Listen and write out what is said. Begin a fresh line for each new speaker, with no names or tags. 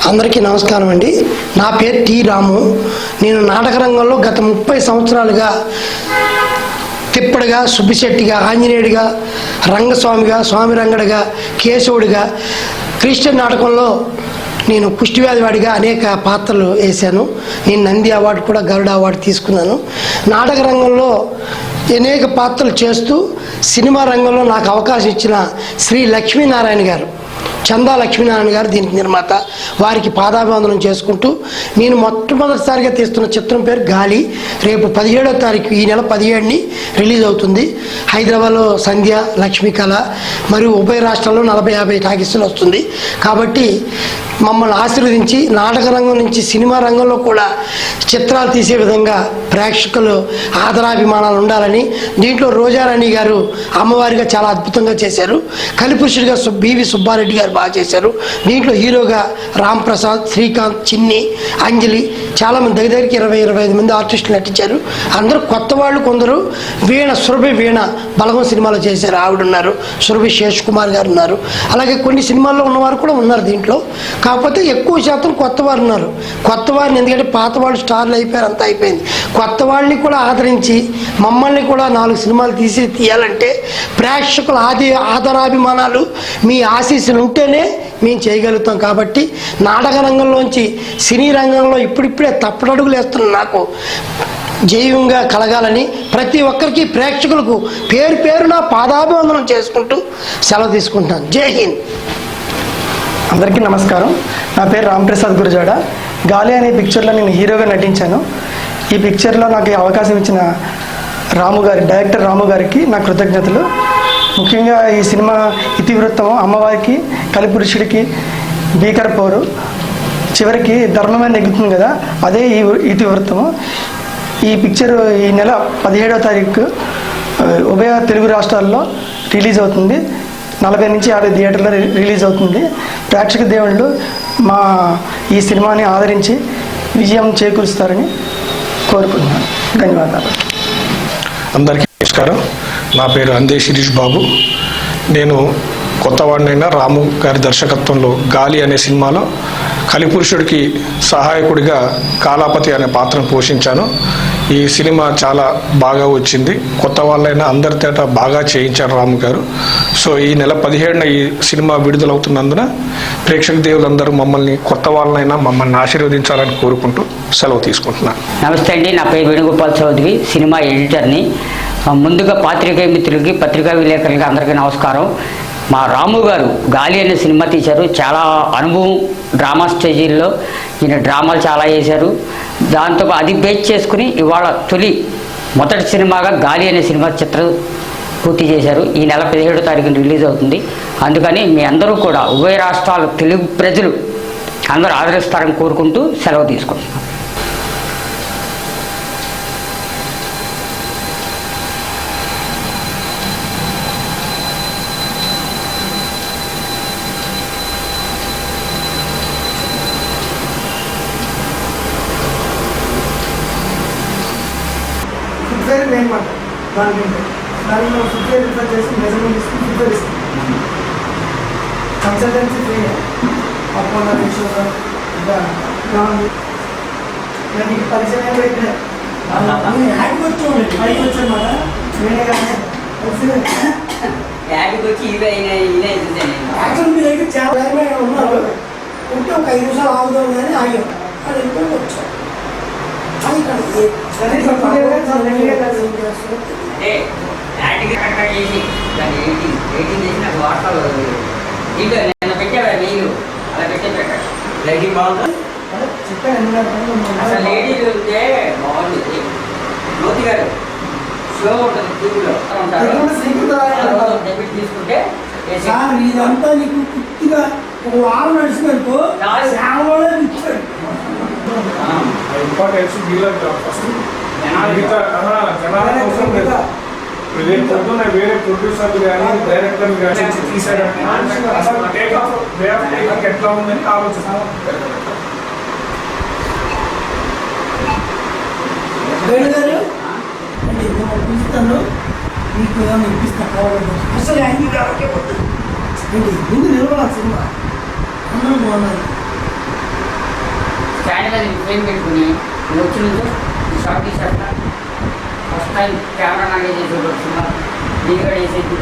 అందరికీ నమస్కారం అండి. నా పేరు టి రాము. నేను నాటక రంగంలో గత 30 సంవత్సరాలుగా తిప్పడిగా, సుబ్బిశెట్టిగా, ఆంజనేయుడిగా, రంగస్వామిగా, స్వామి రంగడిగా, కేశవుడిగా, క్రిస్టియన్ నాటకంలో నేను కుష్టివ్యాధివాడిగా అనేక పాత్రలు వేశాను. నేను నంది అవార్డు కూడా, గరుడ అవార్డు తీసుకున్నాను. నాటక రంగంలో అనేక పాత్రలు చేస్తూ సినిమా రంగంలో నాకు అవకాశం ఇచ్చిన శ్రీ లక్ష్మీనారాయణ గారు, చందా లక్ష్మీనారాయణ గారు దీనికి నిర్మాత, వారికి పాదాభివందనం చేసుకుంటూ నేను మొట్టమొదటిసారిగా తీస్తున్న చిత్రం పేరు గాలి. రేపు 17వ తారీఖు, ఈ నెల 17ని రిలీజ్ అవుతుంది. హైదరాబాద్లో సంధ్య, లక్ష్మీకళ మరియు ఉభయ రాష్ట్రాల్లో 40-50 టాకీసులు వస్తుంది. కాబట్టి మమ్మల్ని ఆశీర్వదించి నాటక రంగం నుంచి సినిమా రంగంలో కూడా చిత్రాలు తీసే విధంగా ప్రేక్షకులు ఆదరాభిమానాలు ఉండాలని, దీంట్లో రోజారాణి గారు అమ్మవారిగా చాలా అద్భుతంగా చేశారు. కలిపురుషుడిగా బివి సుబ్బారెడ్డి గారు బాగా చేశారు. దీంట్లో హీరోగా రామ్ ప్రసాద్, శ్రీకాంత్, చిన్ని, అంజలి, చాలామంది దగ్గరికి 20-25 మంది ఆర్టిస్టులు నటించారు. అందరూ కొత్త వాళ్ళు. కొందరు సురభి వీణ బలగం సినిమాలో చేశారు, ఆవిడున్నారు. సురభి శేష్ కుమార్ గారు ఉన్నారు. అలాగే కొన్ని సినిమాల్లో ఉన్నవారు కూడా ఉన్నారు దీంట్లో. కాకపోతే ఎక్కువ శాతం కొత్త వారు ఉన్నారు. కొత్త వారిని, ఎందుకంటే పాత వాళ్ళు స్టార్లు అయిపోయారు, అంతా అయిపోయింది. కొత్త వాళ్ళని కూడా ఆదరించి మమ్మల్ని కూడా 4 సినిమాలు తీయాలంటే ప్రేక్షకుల ఆదరాభిమానాలు, మీ ఆశీస్సులు ఉంటేనే మేము చేయగలుగుతాం. కాబట్టి నాటక రంగంలోంచి సినీ రంగంలో ఇప్పుడిప్పుడే తప్పటడుగులు వేస్తున్న నాకు జయంగా కలగాలని ప్రతి ఒక్కరికి, ప్రేక్షకులకు పేరు పేరున పాదాభివందనం చేసుకుంటూ సెలవు తీసుకుంటాను. జై హింద్.
అందరికీ నమస్కారం. నా పేరు రాంప్రసాద్ గురజాడ. గాలి అనే పిక్చర్లో నేను హీరోగా నటించాను. ఈ పిక్చర్లో నాకు అవకాశం ఇచ్చిన డైరెక్టర్ రాము గారికి నా కృతజ్ఞతలు. ముఖ్యంగా ఈ సినిమా ఇతివృత్తం అమ్మవారికి, కలిపురుషుడికి భీకర పోరు, చివరికి ధర్మమే నెగ్గుతుంది కదా, అదే ఈ ఇతివృత్తము. ఈ పిక్చర్ ఈ నెల 17వ తారీఖు ఉభయ తెలుగు రాష్ట్రాల్లో రిలీజ్ అవుతుంది. 40-50 థియేటర్లో రిలీజ్ అవుతుంది. ప్రేక్షక దేవుళ్ళు మా ఈ సినిమాని ఆదరించి విజయం చేకూరుస్తారని కోరుకుంటున్నాను. ధన్యవాదాలు.
అందరికీ నమస్కారం. నా పేరు అందే శిరీష్ బాబు. నేను కొత్తవాడినైనా రాము గారి దర్శకత్వంలో గాలి అనే సినిమాలో కలిపురుషుడికి సహాయకుడిగా కాలాపతి అనే పాత్రను పోషించాను. ఈ సినిమా చాలా బాగా వచ్చింది. కొత్త వాళ్ళైనా అందరి తేట బాగా చేయించారు రాము గారు. సో ఈ నెల 17న ఈ సినిమా విడుదలవుతున్నందున ప్రేక్షక దేవులందరూ కొత్త వాళ్ళనైనా మమ్మల్ని ఆశీర్వదించాలని కోరుకుంటూ సెలవు తీసుకుంటున్నాను.
నమస్తే అండి. నా పేరు వేణుగోపాల్ చౌదరి, సినిమా ఎడిటర్ని. ముందుగా పాత్రికేయ మిత్రులకి, పత్రికా విలేకరులకి అందరికీ నమస్కారం. మా రాము గారు గాలి అనే సినిమా తీశారు. చాలా అనుభవం డ్రామా స్టేజీల్లో, ఈయన డ్రామాలు చాలా చేశారు. దాంతో అది బేస్ చేసుకుని ఇవాళ మొదటి సినిమాగా గాలి అనే సినిమా చిత్రం పూర్తి చేశారు. ఈ నెల 17వ తారీఖున రిలీజ్ అవుతుంది. అందుకని మీ అందరూ కూడా ఉభయ రాష్ట్రాల తెలుగు ప్రజలు అందరూ ఆదరిస్తారని కోరుకుంటూ సెలవు తీసుకుంటున్నాం.
దానిలో ఫుట్వేర్ రిఫర్ చేసి మెజర్మెంట్ తీసుకుని ఫుట్వేర్ ఇస్తాం. కన్సల్టెన్సీ ఫ్రీ అపోలో విశ్వ నీకు పరిచయం పెట్టిన వచ్చామాట నేనే కానీ యాక్చువల్ మీ దగ్గర చాలా ఉన్నారు. ఉంటే ఒక 5 నిమిషాలు ఆగుదాం కానీ ఆగాం. అది ఎందుకు వచ్చాం. ఇదంతా నీకు పూర్తిగా ఒక వారం నడిచినట్టు
ఇంపార్టెన్స్ వేరే ప్రొడ్యూసర్లు కానీ డైరెక్టర్లు కానీ తీసారంటే అసలు take of way of taking ఎట్లా ఉందని ఆలోచిస్తాం.
పిలుస్తాను, మీకు ఏమైనా ఇప్పిస్తాను కావాలంటే అసలు అన్ని కాబట్టి ముందు నిలబడాలి. సినిమా అందరూ బాగున్నారు.
మీద ఫ్రేమ్ పెట్టుకుని వచ్చి నుంచో షార్ట్ తీసేస్తా ఫస్ట్ టైం కెమెరా నాగే చేసి వస్తున్నా దీనిగా వేసేది